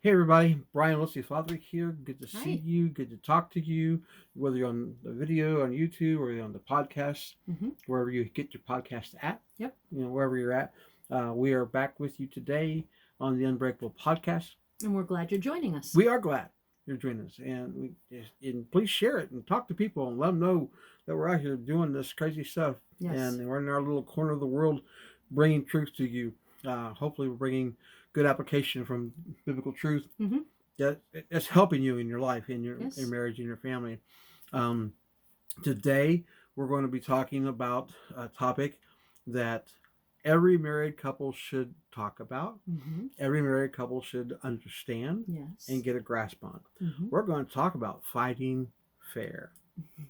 Hey everybody, Brian Leslie Fatherees here. Good to see Hi. you. Good to talk to you. Whether you're on the video on YouTube or you're on the podcast, Mm-hmm. wherever you get your podcast at, Yep. wherever you're at, we are back with you today on the Unbreakable podcast. And we're glad you're joining us. We are glad you're joining us, and please share it and talk to people and let them know that we're out here doing this crazy stuff, Yes. and we're in our little corner of the world, bringing truth to you. Hopefully, we're bringing good application from biblical truth Mm-hmm. that's helping you in your life, in your Yes. marriage, in your family. Um, Today, we're going to be talking about a topic that every married couple should talk about, Mm-hmm. every married couple should understand Yes. and get a grasp on. Mm-hmm. We're going to talk about fighting fair.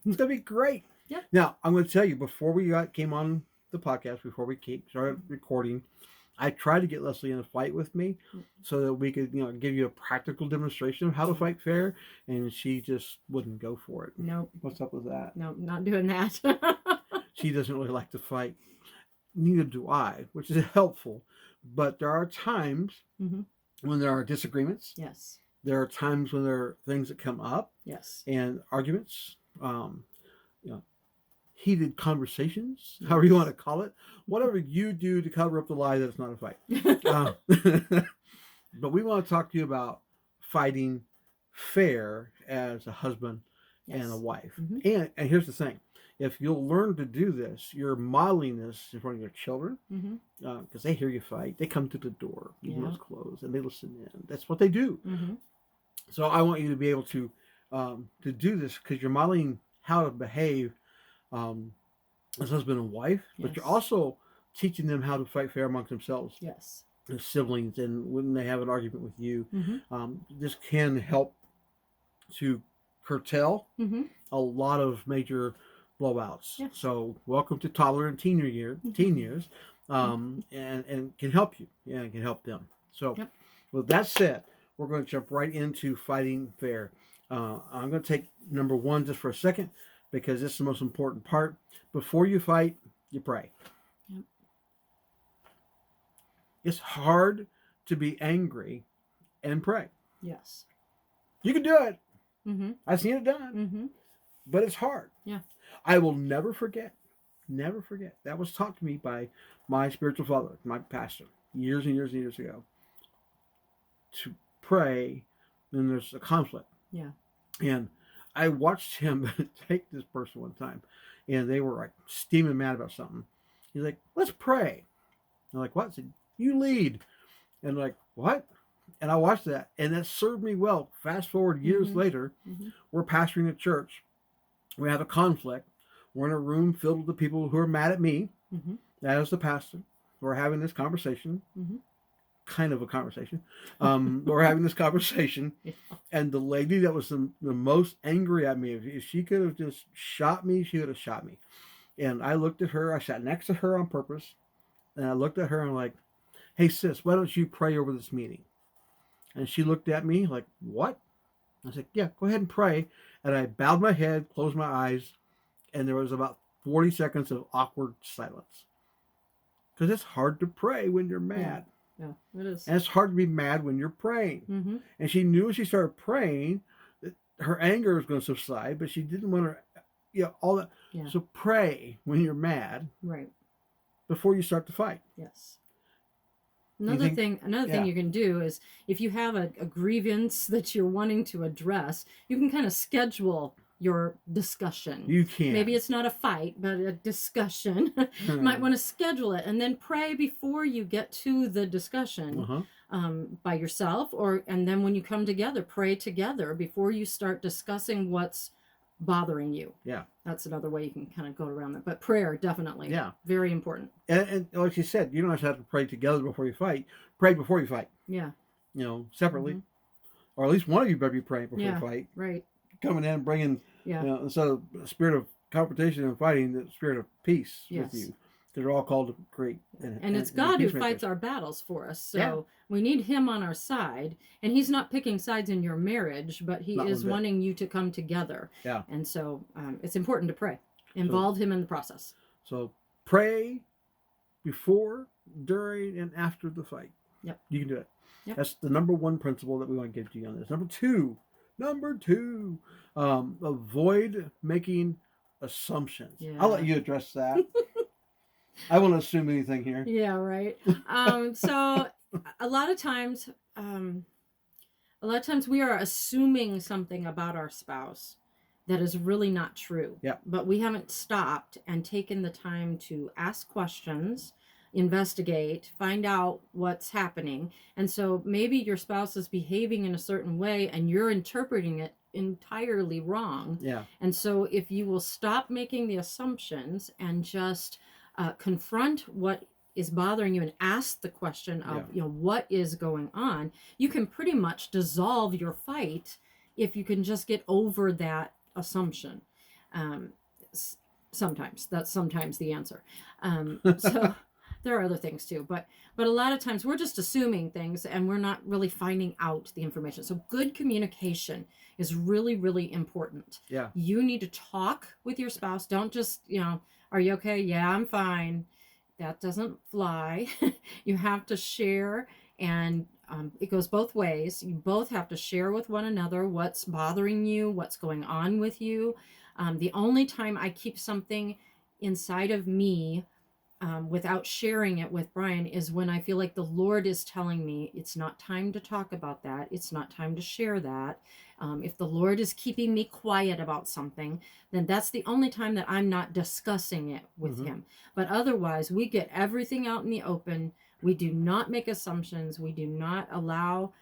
It's going to be great. Yep. Now, I'm going to tell you, before we came on the podcast, before we started recording, I tried to get Leslie in a fight with me so that we could, give you a practical demonstration of how to fight fair, and she just wouldn't go for it. Nope. What's up with that? Nope, not doing that. She doesn't really like to fight. Neither do I, which is helpful. But there are times Mm-hmm. when there are disagreements. Yes. There are times when there are things that come up Yes. and arguments. You know, heated conversations, however you want to call it, whatever you do to cover up the lie that it's not a fight. But we want to talk to you about fighting fair as a husband Yes. and a wife. Mm-hmm. And here's the thing. If you'll learn to do this, you're modeling this in front of your children, because they hear you fight. They come to the door, even though it's closed, and they listen in. That's what they do. Mm-hmm. So I want you to be able to do this, because you're modeling how to behave as husband and wife, but you're also teaching them how to fight fair amongst themselves. Yes. As siblings, and when they have an argument with you, Mm-hmm. this can help to curtail Mm-hmm. a lot of major blowouts. Yeah. So welcome to toddler and teen years, and can help you, and can help them. So with that said, we're going to jump right into fighting fair. I'm going to take number one just for a second, because this is the most important part. Before you fight, you pray. Yep. It's hard to be angry and pray. Yes. You can do it. Mm-hmm. I've seen it done. Mm-hmm. But it's hard. Yeah. I will never forget. That was taught to me by my spiritual father, my pastor, years and years and years ago. To pray when there's a conflict. Yeah. And I watched him take this person one time, and they were like steaming mad about something. He's like, "Let's pray." I'm like, "What?" I said, "You lead." And like, "What?" And I watched that, and that served me well. Fast forward years later, we're pastoring a church. We have a conflict. We're in a room filled with the people who are mad at me. As the pastor. We're having this conversation. Kind of a conversation. We're having this conversation, and the lady that was the most angry at me, if she could have just shot me, she would have shot me. And I looked at her. I sat next to her on purpose, and I looked at her and I'm like, "Hey sis, why don't you pray over this meeting?" And she looked at me like, "What?" I said, "Yeah, go ahead and pray." And I bowed my head, closed my eyes, and there was about 40 seconds of awkward silence. Because it's hard to pray when you're mad. Yeah, it is. And it's hard to be mad when you're praying. And she knew as she started praying that her anger was going to subside, but she didn't want her, all that. Yeah. So pray when you're mad. Right. Before you start to fight. Yes. Another thing you can do is, if you have a grievance that you're wanting to address, you can kind of schedule your discussion. You can. Maybe it's not a fight, but a discussion. You might want to schedule it and then pray before you get to the discussion by yourself, and then when you come together, pray together before you start discussing what's bothering you. Yeah. That's another way you can kind of go around that. But prayer, definitely. Yeah. Very important. And like you said, you don't have to pray together before you fight. Pray before you fight. Yeah. Separately. Or at least one of you better be praying before you fight. Right. Coming in and bringing, instead of the spirit of competition and fighting, the spirit of peace with you. They're all called to create. And it's God who fights our battles for us. So we need him on our side. And he's not picking sides in your marriage, but he is wanting you to come together. Yeah. And so it's important to pray. Involve him in the process. So pray before, during, and after the fight. Yep. You can do it. Yep. That's the number one principle that we want to give to you on this. Number two, avoid making assumptions. Yeah. I'll let you address that. I won't assume anything here. Yeah, right. So a lot of times, we are assuming something about our spouse that is really not true. Yeah. But we haven't stopped and taken the time to ask questions, investigate, find out what's happening. And so maybe your spouse is behaving in a certain way and you're interpreting it entirely wrong. Yeah. And so if you will stop making the assumptions and just confront what is bothering you and ask the question of, what is going on, you can pretty much dissolve your fight if you can just get over that assumption. Sometimes that's the answer. So there are other things too, but a lot of times we're just assuming things and we're not really finding out the information. So good communication is really, really important. Yeah. You need to talk with your spouse. Don't just, are you okay? Yeah, I'm fine. That doesn't fly. You have to share, and it goes both ways. You both have to share with one another what's bothering you, what's going on with you. The only time I keep something inside of me without sharing it with Brian is when I feel like the Lord is telling me it's not time to talk about that. It's not time to share that. If the Lord is keeping me quiet about something, then that's the only time that I'm not discussing it with him. But otherwise, we get everything out in the open. We do not make assumptions. We do not allow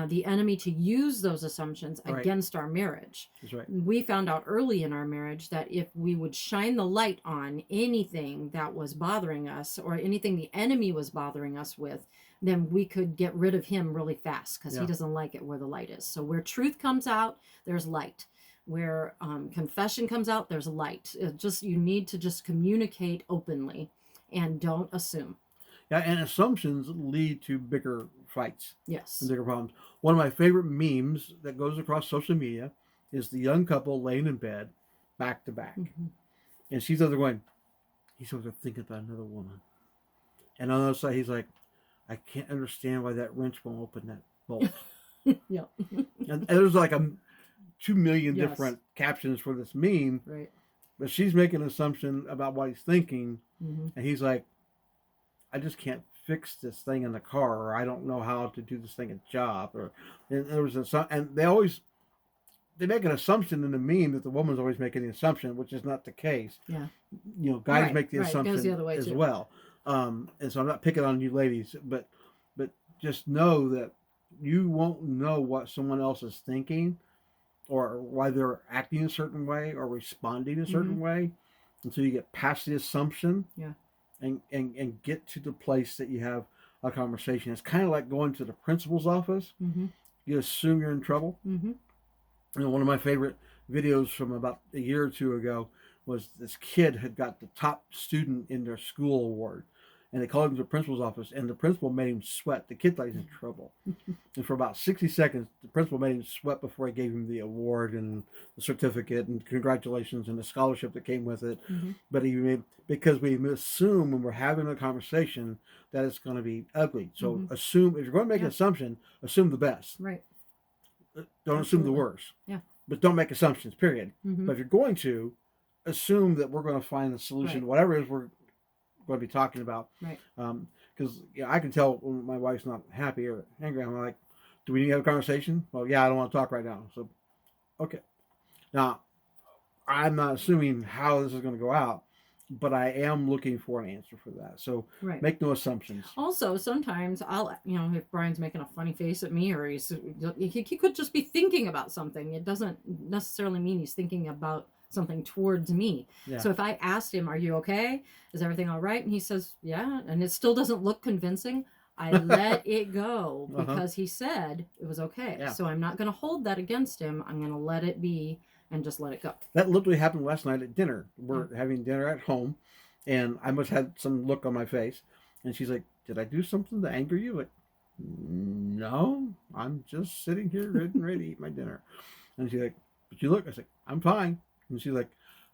the enemy to use those assumptions against our marriage. That's right. We found out early in our marriage that if we would shine the light on anything that was bothering us or anything the enemy was bothering us with, then we could get rid of him really fast because he doesn't like it where the light is. So where truth comes out, there's light. Where confession comes out, there's light. You need to just communicate openly and don't assume. Yeah, and assumptions lead to bigger fights. Yes. And bigger problems. One of my favorite memes that goes across social media is the young couple laying in bed, back to back. And she's over there going, he's over there thinking about another woman. And on the other side, he's like, I can't understand why that wrench won't open that bolt. Yeah. And there's like 2 million different captions for this meme. Right. But she's making an assumption about what he's thinking. And he's like, I just can't fix this thing in the car, or I don't know how to do this thing at job. And there was and they make an assumption in the meme that the woman's always making the assumption, which is not the case. Yeah. Guys make the assumption It goes the other way as too. well. And so I'm not picking on you ladies, but just know that you won't know what someone else is thinking or why they're acting a certain way or responding a certain way until you get past the assumption and get to the place that you have a conversation. It's kind of like going to the principal's office. You assume you're in trouble. One of my favorite videos from about a year or two ago was this kid had got the top student in their school award. And they called him to the principal's office, and the principal made him sweat. The kid thought he was in trouble. And for about 60 seconds, the principal made him sweat before he gave him the award and the certificate and congratulations and the scholarship that came with it. But because we assume when we're having a conversation that it's going to be ugly. So assume, if you're going to make an assumption, assume the best. Right. Don't assume the worst. Yeah. But don't make assumptions, period. But if you're going to, assume that we're going to find the solution to whatever it is we're going to be talking about. Right. Because I can tell when my wife's not happy or angry. I'm like, do we need to have a conversation? Well, yeah, I don't want to talk right now. So, okay. Now, I'm not assuming how this is going to go out, but I am looking for an answer for that. So make no assumptions. Also, sometimes I'll, if Brian's making a funny face at me or he could just be thinking about something. It doesn't necessarily mean he's thinking about something towards me. So if I asked him, are you okay? Is everything all right? And he says, yeah. And it still doesn't look convincing. I let it go because he said it was okay. Yeah. So I'm not going to hold that against him. I'm going to let it be and just let it go. That literally happened last night at dinner. We're having dinner at home and I must have had some look on my face. And she's like, did I do something to anger you? Like, no, I'm just sitting here ready to eat my dinner. And she's like, but you look, I was like, I'm fine. And she's like,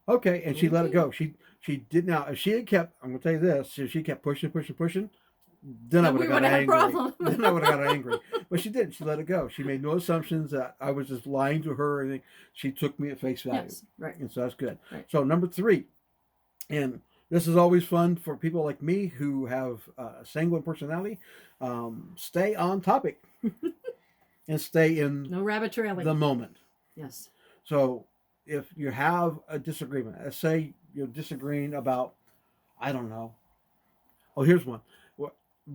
okay. And she let it go. She did. Now, if she had kept, I'm going to tell you this, if she kept pushing, then I Then would we have got would have had a angry. problem. Then I would have got angry. But she didn't. She let it go. She made no assumptions that I was just lying to her or anything. She took me at face value. Yes, right. And so that's good. Right. So number 3, and this is always fun for people like me who have a sanguine personality. Stay on topic and stay in No rabbit trailing. the moment. Yes. So if you have a disagreement, let's say you're disagreeing about, I don't know. Oh, here's one.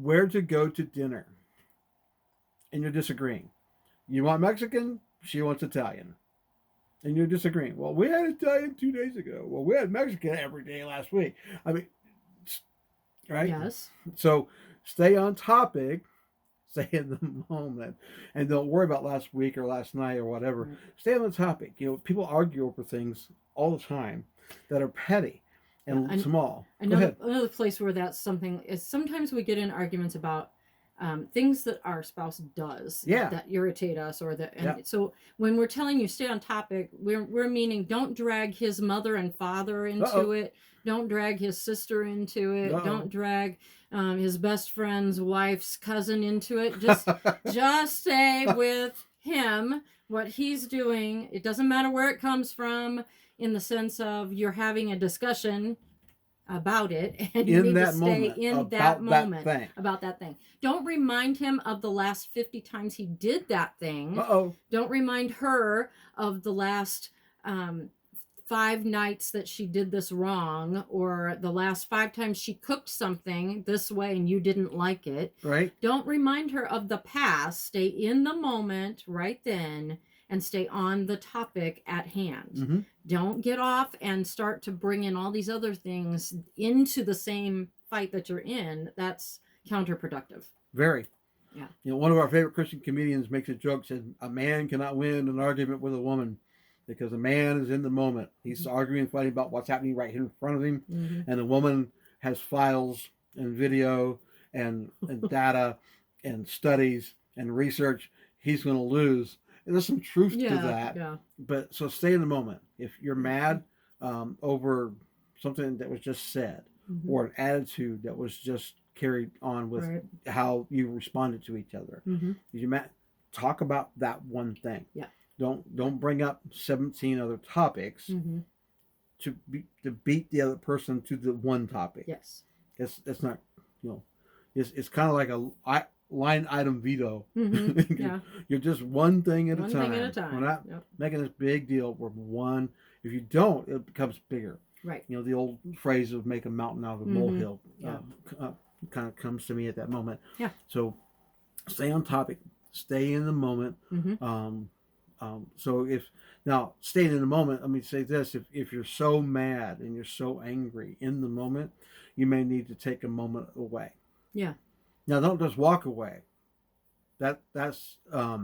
Where to go to dinner. And you're disagreeing. You want Mexican? She wants Italian. And you're disagreeing. Well, we had Italian 2 days ago. Well, we had Mexican every day last week. I mean, right? Yes. So stay on topic, stay in the moment, and don't worry about last week or last night or whatever. Right. Stay on the topic. You know, people argue over things all the time that are petty and small. Go ahead. Another place where that's something is sometimes we get in arguments about things that our spouse does that irritate us, or that. And so when we're telling you stay on topic, we're meaning don't drag his mother and father into it. Don't drag his sister into it. Don't drag his best friend's wife's cousin into it. Just stay with him, what he's doing. It doesn't matter where it comes from, in the sense of you're having a discussion about it, and you need to stay in that moment about that thing. Don't remind him of the last 50 times he did that thing. Don't remind her of the last 5 nights that she did this wrong, or the last 5 times she cooked something this way and you didn't like it. Right. Don't remind her of the past. Stay in the moment right then and stay on the topic at hand. Mm-hmm. Don't get off and start to bring in all these other things into the same fight that you're in. That's counterproductive. Very. Yeah. You know, one of our favorite Christian comedians makes a joke, said a man cannot win an argument with a woman because a man is in the moment. He's arguing and fighting about what's happening right here in front of him. Mm-hmm. And the woman has files and video and data and studies and research. He's going to lose. And there's some truth to that. Yeah. But so stay in the moment. If you're mad over something that was just said, mm-hmm. or an attitude that was just carried on with how you responded to each other, mm-hmm. you talk about that one thing. Yeah. Don't bring up 17 other topics mm-hmm. to beat the other person to the one topic. Yes. It's not, you know, it's kind of like a line item veto. Mm-hmm. Yeah. You're just one thing at a time. One thing at a time. We're not making this big deal. We're one. If you don't, it becomes bigger. Right. You know, the old phrase of make a mountain out of a mm-hmm. molehill kind of comes to me at that moment. Yeah. So stay on topic. Stay in the moment. Mm-hmm. So now staying in the moment, let me say this, if you're so mad and you're so angry in the moment, you may need to take a moment away. Yeah. Now don't just walk away. That's a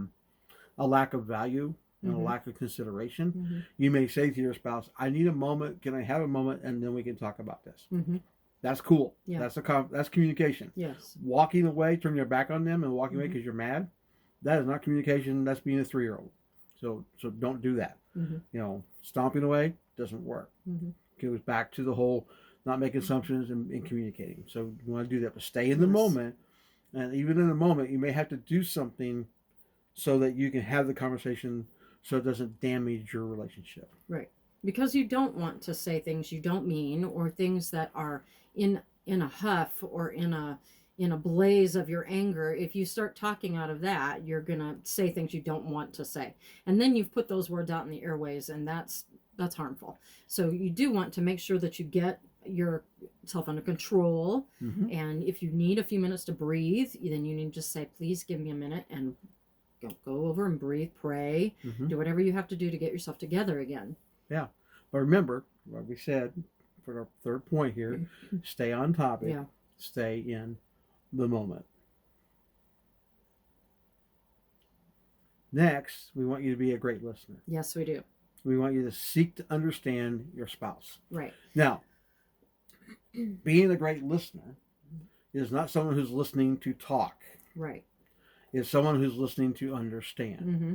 lack of value and mm-hmm. a lack of consideration. Mm-hmm. You may say to your spouse, I need a moment. Can I have a moment? And then we can talk about this. Mm-hmm. That's cool. Yeah. That's communication. Yes. Walking away, turning your back on them and walking away mm-hmm. because you're mad, that is not communication. That's being a 3-year-old. So don't do that. Mm-hmm. You know, stomping away doesn't work. Mm-hmm. It goes back to the whole not making assumptions and communicating. So you want to do that, but stay in the moment. And even in the moment, you may have to do something so that you can have the conversation so it doesn't damage your relationship. Right. Because you don't want to say things you don't mean, or things that are in a huff or in a blaze of your anger. If you start talking out of that, you're going to say things you don't want to say. And then you've put those words out in the airways, and that's harmful. So you do want to make sure that you get yourself under control. Mm-hmm. And if you need a few minutes to breathe, then you need to just say, please give me a minute, and go over and breathe, pray, mm-hmm. do whatever you have to do to get yourself together again. Yeah. But remember what we said for our third point here, stay on topic, stay in the moment. Next, we want you to be a great listener. Yes, we do. We want you to seek to understand your spouse. Right. Now, being a great listener is not someone who's listening to talk. Right. It's someone who's listening to understand. Mm-hmm.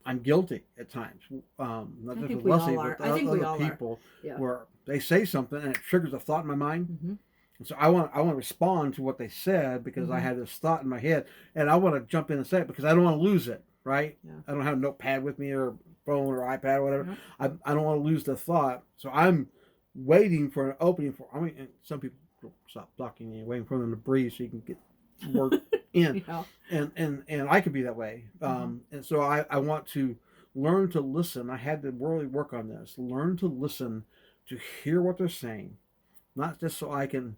I'm guilty at times. Not just with Leslie, but other people, where they say something and it triggers a thought in my mind. Mm-hmm. And so I want to respond to what they said because I had this thought in my head, and I want to jump in and say it because I don't want to lose it. Right? Yeah. I don't have a notepad with me or phone or iPad or whatever. Yeah. I don't want to lose the thought, so I'm waiting for an opening for. I mean, and some people stop blocking you, waiting for them to breathe so you can get work in. Yeah. And I could be that way. And so I want to learn to listen. I had to really work on this. Learn to listen, to hear what they're saying, not just so I can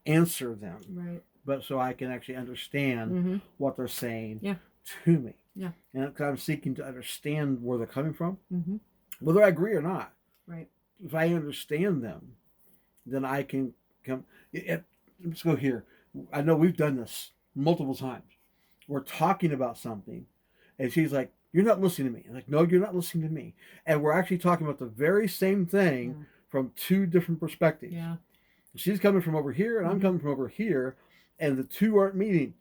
answer them, Right. but so I can actually understand what they're saying to me. Yeah. And I'm seeking to understand where they're coming from, Mm-hmm. whether I agree or not. Right. If I understand them, then I can come. Let's go here. I know we've done this multiple times. We're talking about something, and she's like, "You're not listening to me." I'm like, "No, you're not listening to me." And we're actually talking about the very same thing from two different perspectives. Yeah. She's coming from over here, and I'm coming from over here, and the two aren't meeting.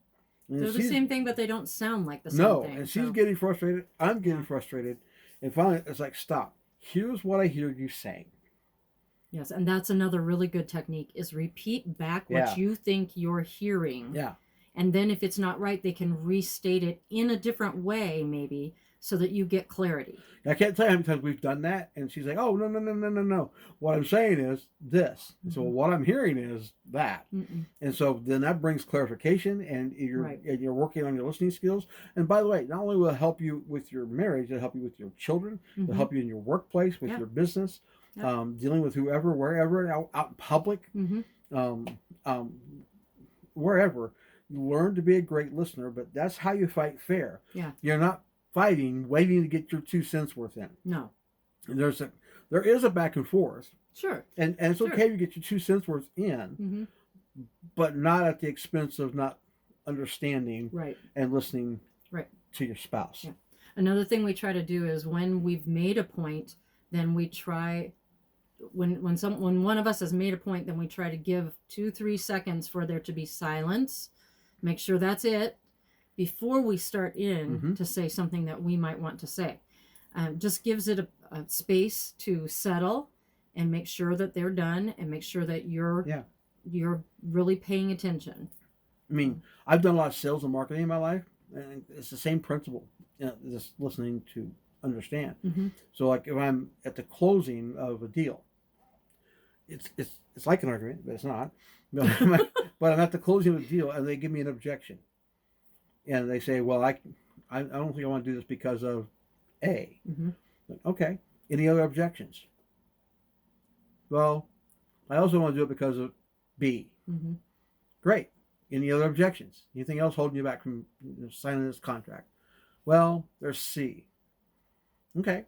And They're the same thing, but they don't sound like the same thing. No, and she's getting frustrated. I'm getting frustrated. And finally, it's like, stop. Here's what I hear you saying. Yes, and that's another really good technique is repeat back what you think you're hearing. Yeah. And then if it's not right, they can restate it in a different way, maybe, so that you get clarity. I can't tell you how many times we've done that, and she's like, "Oh, no. What I'm saying is this." So what I'm hearing is that, and so then that brings clarification, and you're working on your listening skills. And by the way, not only will it help you with your marriage, it'll help you with your children, it'll help you in your workplace, with your business, dealing with whoever, wherever, out in public, wherever. You learn to be a great listener, but that's how you fight fair. Yeah, you're not fighting, waiting to get your 2 cents worth in. No. And there is a back and forth. Sure. And it's okay to get your 2 cents worth in, but not at the expense of not understanding and listening to your spouse. Yeah. Another thing we try to do is when we've made a point, then we try when one of us has made a point, then we try to give 2-3 seconds for there to be silence. Make sure that's it before we start to say something that we might want to say. Just gives it a space to settle and make sure that they're done and make sure that you're really paying attention. I mean, I've done a lot of sales and marketing in my life, and it's the same principle, just listening to understand. So like if I'm at the closing of a deal, it's like an argument, but it's not. But I'm at the closing of a deal, and they give me an objection. And they say, well, I don't think I want to do this because of A. Okay. Any other objections? Well, I also want to do it because of B. Great. Any other objections? Anything else holding you back from signing this contract? Well, there's C. Okay.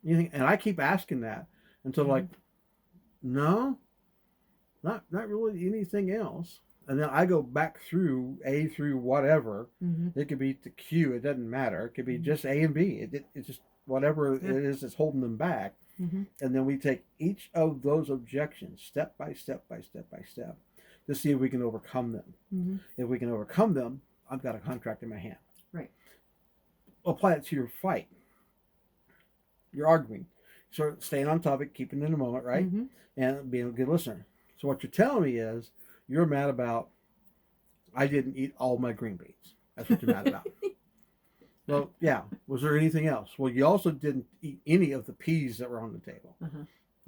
Anything? And I keep asking that until like, no, not really anything else. And then I go back through A through whatever. It could be to Q. It doesn't matter. It could be just A and B. It's just whatever it is that's holding them back. And then we take each of those objections step by step to see if we can overcome them. If we can overcome them, I've got a contract in my hand. Right. Apply it to your fight. You're arguing. So staying on topic, keeping in the moment, right? And being a good listener. So what you're telling me is, you're mad about I didn't eat all my green beans. That's what you're mad about. Well, yeah. Was there anything else? Well, you also didn't eat any of the peas that were on the table.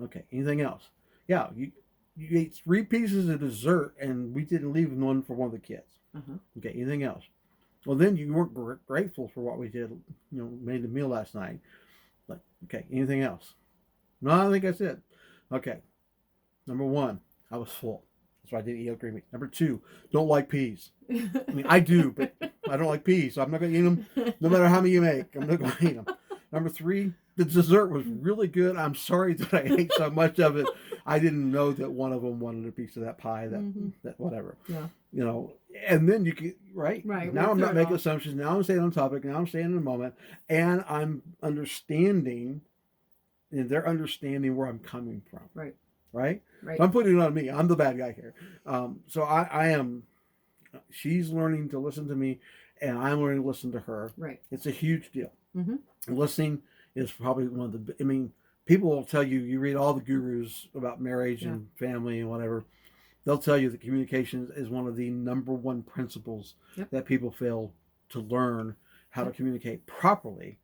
Okay. Anything else? Yeah. You ate 3 pieces of dessert, and we didn't leave one for one of the kids. Okay. Anything else? Well, then you weren't grateful for what we did. Made the meal last night. But okay. Anything else? No, I think that's it. Okay. Number 1, I was full. So I didn't eat green beans. Number 2, don't like peas. I mean, I do, but I don't like peas, so I'm not going to eat them. No matter how many you make, I'm not going to eat them. Number 3, the dessert was really good. I'm sorry that I ate so much of it. I didn't know that one of them wanted a piece of that pie, that whatever. Yeah. And then you can, right? Now I'm not making off. assumptions. Now I'm staying on topic. Now I'm staying in the moment. And I'm understanding, and they're understanding where I'm coming from. Right? So I'm putting it on me. I'm the bad guy here. So I am, she's learning to listen to me, and I'm learning to listen to her. It's a huge deal. Listening is probably one of the, people will tell you, you read all the gurus about marriage and family and whatever, they'll tell you that communication is one of the number one principles Yep. that people fail to learn how to communicate properly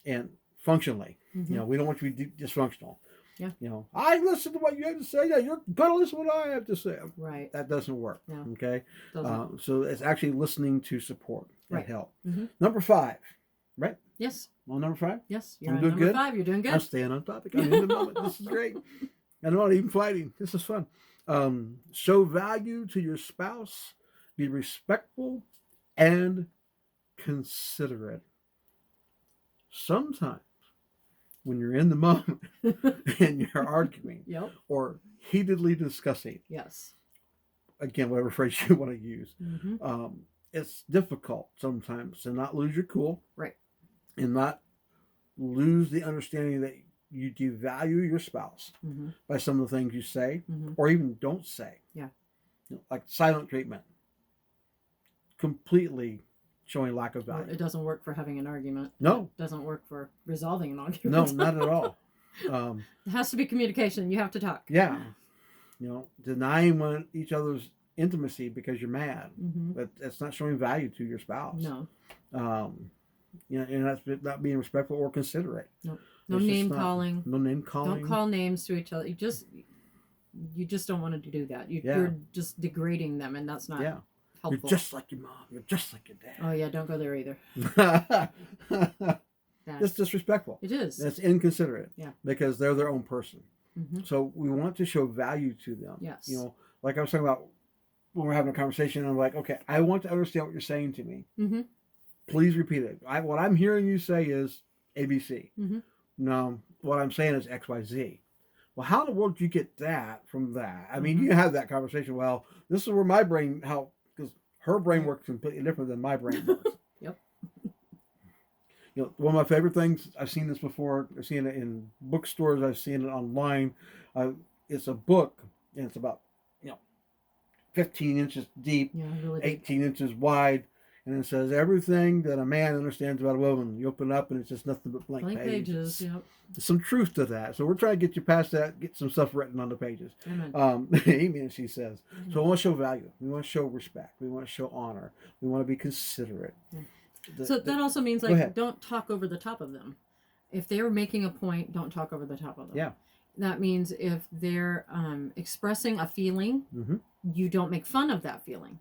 and functionally. Mm-hmm. You know, we don't want you to be dysfunctional. Yeah. You know, I listen to what you have to say. Yeah, you're gonna listen to what I have to say. Right. That doesn't work. No. Okay. Doesn't. So it's actually listening to support and Right. help. Mm-hmm. Number 5, right? Yes. On number 5. Yes. You're I'm on doing number good? 5. You're doing good. I'm staying on topic. I'm in the moment. This is great. I'm not even fighting. This is fun. Show value to your spouse. Be respectful and considerate. Sometimes when you're in the moment and you're arguing Yep. or heatedly discussing, Yes. again, whatever phrase you want to use, Mm-hmm. it's difficult sometimes to not lose your cool. Right. And not lose the understanding that you devalue your spouse Mm-hmm. by some of the things you say Mm-hmm. or even don't say. Yeah. You know, like silent treatment. Completely showing lack of Well, value. it doesn't work for having an argument. No. It doesn't work for resolving an No, argument. not at all. It has to be communication. You have to talk. Yeah. You know, denying each other's intimacy because you're mad. Mm-hmm. That's not showing value to your spouse. No. You know, and that's not being respectful or considerate. No It's just name not- calling. No name calling. Don't call names to each other. You just don't want to do that. You're just degrading them, and that's not Yeah. helpful. You're just like your mom. You're just like your Oh yeah, don't go there either. dad. That's, That's disrespectful. it is. That's inconsiderate. Yeah. Because they're their own person. Mm-hmm. So we want to show value to them. Yes. You know, like I was talking about when we're having a conversation, I'm like, okay, I want to understand what you're saying to me. Mm-hmm. Please repeat it. What I'm hearing you say is ABC. Mm-hmm. No, what I'm saying is XYZ. Well, how in the world do you get that from that? I mean, Mhm. you have that conversation. Well, this is where my brain, because her brain works completely different than my brain works. Yep. You know, one of my favorite things, I've seen this before. I've seen it in bookstores. I've seen it online. It's a book, and it's about, 15 inches deep, Yeah, really. Big. 18 inches wide, and it says everything that a man understands about a woman. You open it up, and it's just nothing but blank pages. Yep. There's some truth to that. So we're trying to get you past that, get some stuff written on the pages. Amen. Amen, she says. Amen. So we want to show value. We want to show respect. We want to show honor. We want to be considerate. Yeah. So that also means Go ahead. don't talk over the top of them. If they're making a point, don't talk over the top of them. Yeah. That means if they're expressing a feeling, Mm-hmm. you don't make fun of that feeling.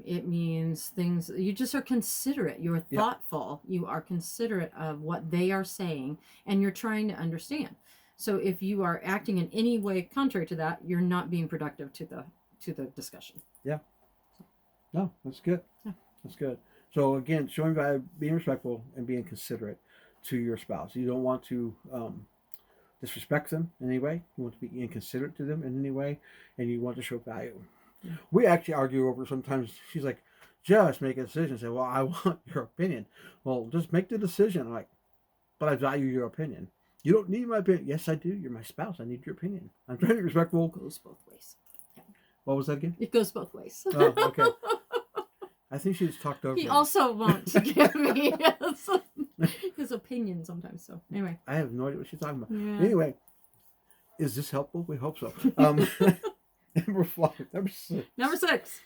It means things, you just are considerate. You're Yeah. thoughtful. You are considerate of what they are saying, and you're trying to understand. So if you are acting in any way contrary to that, you're not being productive to the discussion. No, that's good. Yeah. That's good. So again, showing value, being respectful, and being considerate to your spouse. You don't want to disrespect them in any way. You want to be inconsiderate to them in any way, and you want to show value. Yeah. We actually argue over sometimes. She's like, just make a decision. I say, well, I want your opinion. Well, just make the decision. I'm like, but I value your opinion. You don't need my opinion. Yes, I do. You're my spouse. I need your opinion. I'm trying to be respectful. It goes both ways. What was that again? It goes both ways. Oh, okay. I think she just talked over He me. also wants to give me his opinion sometimes. So anyway. I have no idea what she's talking about. Yeah. Anyway, is this helpful? We hope so. Number 5. Number 6. Number 6.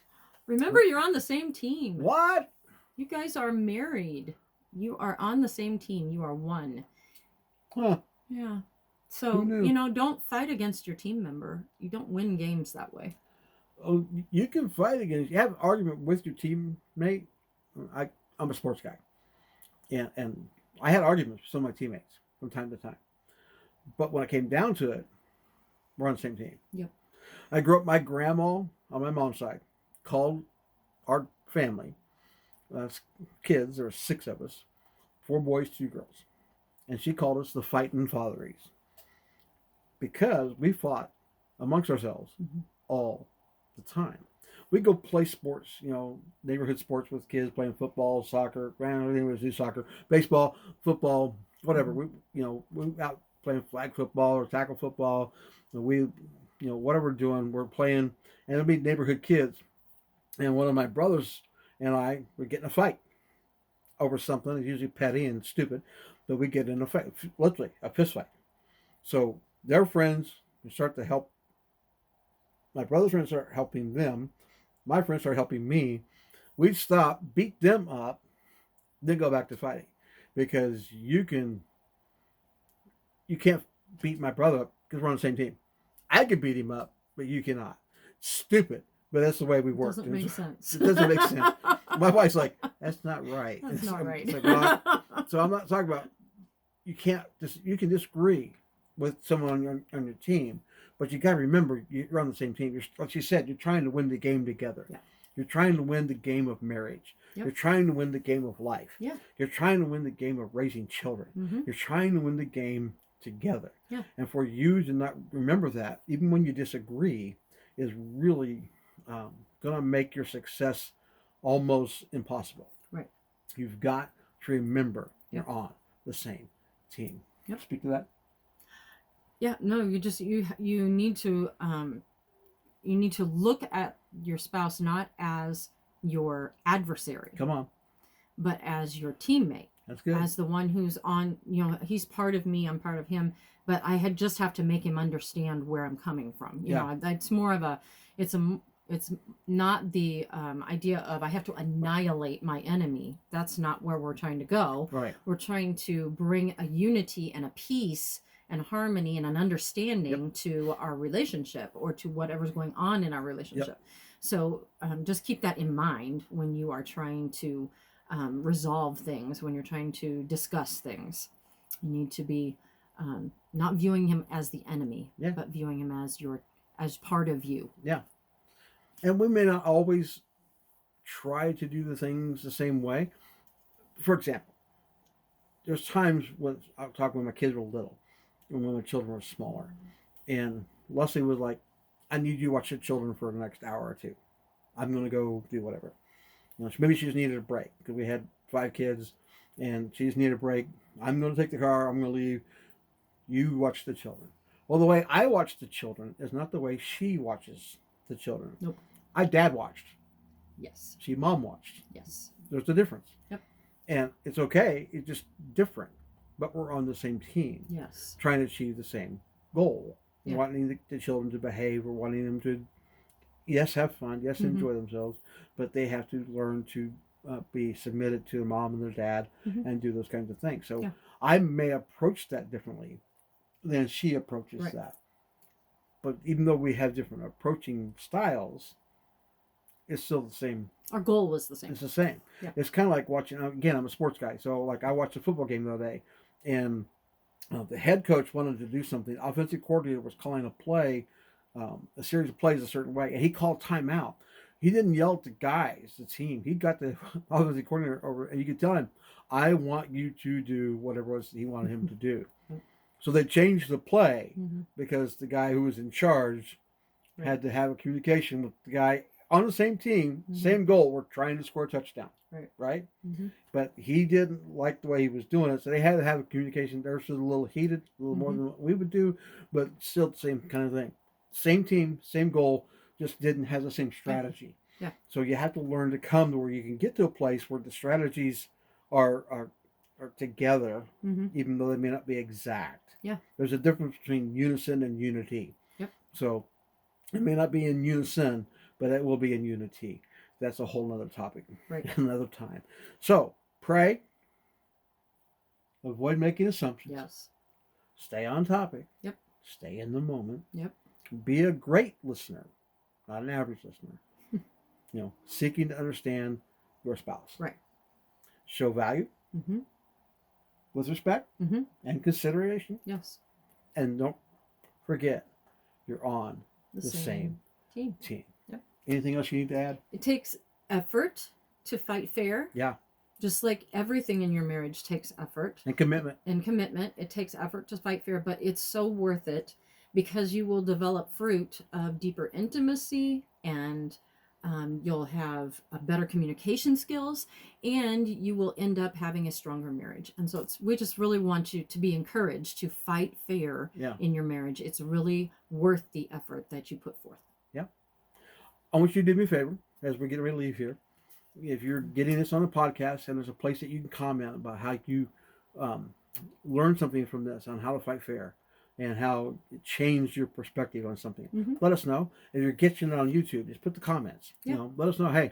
Remember, you're on the same team. What? You guys are married. You are on the same team. You are one. Huh. Yeah. So, Who knew? don't fight against your team member. You don't win games that way. Oh, you can fight against. You have an argument with your teammate. I'm a sports guy, and I had arguments with some of my teammates from time to time. But when it came down to it, we're on the same team. Yep. I grew up. My grandma on my mom's side called our family, kids. There were 6 of us, 4 boys, 2 girls, and she called us the Fightin' Fatherees because we fought amongst ourselves Mm-hmm. all the time. We go play sports, neighborhood sports with kids playing football, soccer. Everything was do soccer, baseball, football, whatever. Mm-hmm. We out playing flag football or tackle football. We, whatever we're doing, we're playing, and it'll be neighborhood kids. And one of my brothers and I would get in a fight over something. It's usually petty and stupid, but we get in a fight, literally a fist fight. So their friends start to help My brother's friends start helping them. My friends start helping me. We'd stop, beat them up, then go back to fighting, because you can't beat my brother up because we're on the same team. I could beat him up, but you cannot. Stupid, but that's the way we work. Doesn't make sense. It doesn't make sense. My wife's like, that's not right. That's not right. Like, well, so I'm not talking about, you can disagree with someone on your team, but you got to remember you're on the same team. Like you said, you're trying to win the game together. Yeah. You're trying to win the game of marriage. Yep. You're trying to win the game of life. Yeah. You're trying to win the game of raising children. Mm-hmm. You're trying to win the game together. Yeah. And for you to not remember that, even when you disagree, is really going to make your success almost impossible. Right. You've got to remember Yep. you're on the same team. Yep. Speak to that. Yeah. No, you need to look at your spouse not as your adversary, Come on. but as your teammate. That's good. As the one who's on, he's part of me, I'm part of him, but I just have to make him understand where I'm coming from. You know, it's more of it's not the idea of I have to annihilate my enemy. That's not where we're trying to go. Right. We're trying to bring a unity and a peace and harmony and an understanding to our relationship, or to whatever's going on in our relationship. Yep. So just keep that in mind when you are trying to resolve things, when you're trying to discuss things. You need to be not viewing him as the enemy, but viewing him as part of you. Yeah. And we may not always try to do the things the same way. For example, there's times when I was talking when my kids were little, and when my children were smaller, and Leslie was like, I need you to watch the children for the next hour or two. I'm going to go do whatever. Maybe she just needed a break because we had 5 kids and she just needed a break. I'm going to take the car. I'm going to leave. You watch the children. Well, the way I watch the children is not the way she watches the children. Nope. Dad watched. Yes. Mom watched. Yes. There's a difference. Yep. And it's okay. It's just different. But we're on the same team. Yes. Trying to achieve the same goal. Yeah. Wanting the children to behave, or wanting them to, yes, have fun, yes, enjoy themselves, but they have to learn to be submitted to their mom and their dad and do those kinds of things. So I may approach that differently than she approaches that. But even though we have different approaching styles, it's still the same. Our goal was the same. It's the same. Yeah. It's kind of like watching, again, I'm a sports guy. So like I watched a football game the other day, and the head coach wanted to do something. Offensive coordinator was calling a play, a series of plays a certain way, and he called timeout. He didn't yell at the guys, the team. He got the offensive coordinator over, and you could tell him, I want you to do whatever it was he wanted him to do. So they changed the play because the guy who was in charge had to have a communication with the guy on the same team, same goal. We're trying to score a touchdown. Right? But he didn't like the way he was doing it, so they had to have a communication. Theirs was a little heated, a little more than what we would do, but still the same kind of thing. Same team, same goal, just didn't have the same strategy. Yeah. So you have to learn to come to where you can get to a place where the strategies are together, even though they may not be exact. Yeah. There's a difference between unison and unity. Yep. So it may not be in unison, but it will be in unity. That's a whole nother topic. Right. Another time. So pray. Avoid making assumptions. Yes. Stay on topic. Yep. Stay in the moment. Yep. Be a great listener, not an average listener. Seeking to understand your spouse. Right. Show value with respect and consideration. Yes. And don't forget, you're on the same team. Yep. Anything else you need to add? It takes effort to fight fair. Yeah. Just like everything in your marriage takes effort. And commitment. It takes effort to fight fair, but it's so worth it because you will develop fruit of deeper intimacy, and you'll have better communication skills, and you will end up having a stronger marriage. And so we just really want you to be encouraged to fight fair in your marriage. It's really worth the effort that you put forth. Yeah. I want you to do me a favor as we're getting ready to leave here. If you're getting this on a podcast and there's a place that you can comment about how you learn something from this on how to fight fair, and how it changed your perspective on something. Mm-hmm. Let us know. If you're catching it on YouTube, just put the comments. Yeah. Let us know, hey,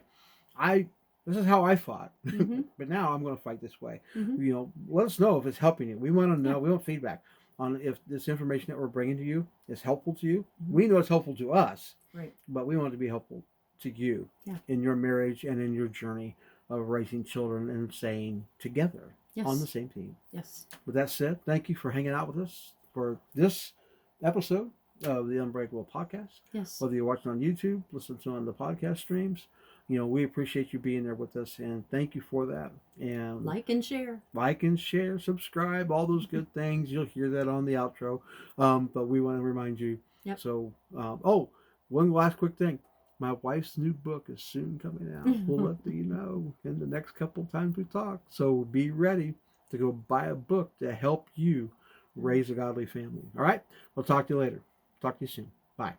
this is how I fought, Mm-hmm. but now I'm going to fight this way. Mm-hmm. Let us know if it's helping you. We want to know. Yeah. We want feedback on if this information that we're bringing to you is helpful to you. Mm-hmm. We know it's helpful to us, Right. but we want it to be helpful to you Yeah. in your marriage and in your journey of raising children and staying together Yes. on the same team. Yes. With that said, thank you for hanging out with us for this episode of the Unbreakable podcast. Yes. Whether you're watching on YouTube, listening to on the podcast streams, we appreciate you being there with us, and thank you for that. And like and share, subscribe, all those good things. You'll hear that on the outro. But we want to remind you. Yep. So, one last quick thing. My wife's new book is soon coming out. We'll let you know in the next couple times we talk. So be ready to go buy a book to help you raise a godly family. All right? We'll talk to you later. Talk to you soon. Bye.